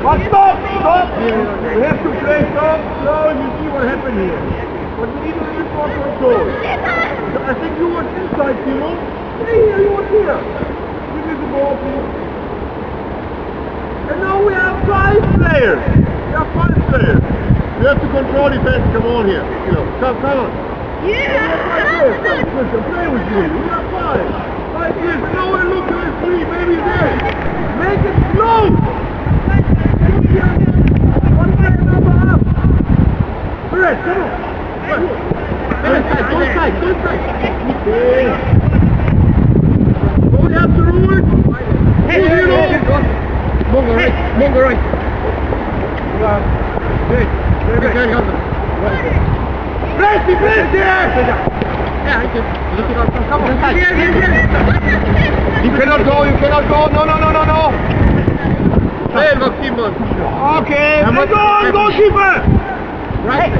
But stop! Stop! We have to play stop, slow, and you see what happened here. But we need a little more control. So I think you were inside, Timo. Stay here, you were here. Give me the ball, please. And now we have 5 players. We have 5 players. We have to control defense. Come on here. Come on. Yeah! Play with me. We have 5. 5 years. Now we're looking at 3. Maybe there. Make it slow. One back, number up. Perez, come on. Go inside. Okay. Go down to Ruud. Hey, Mongo right. Good. Bless there! Yeah, come on. You cannot go. No. Hey, Maximum. Okay, go, keeper! Right.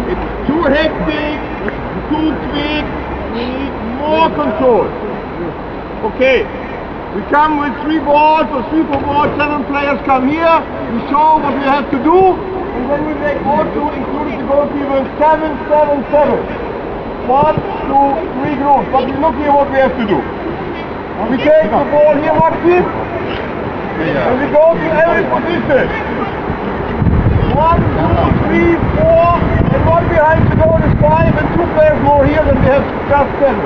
It's too hectic, too quick, we need more control. Okay, we come with 3 balls or 3 for balls, 7 players come here, we show what we have to do, and then we make all 2, including the goalkeeper, 7, 7, 7. 1, 2, 3 groups, but we look here what we have to do. And we take the ball here, Maxim, and we go to every position. 1, 2, 3, 4, and 1 behind the goal is 5, and 2 players more here than we have just 7.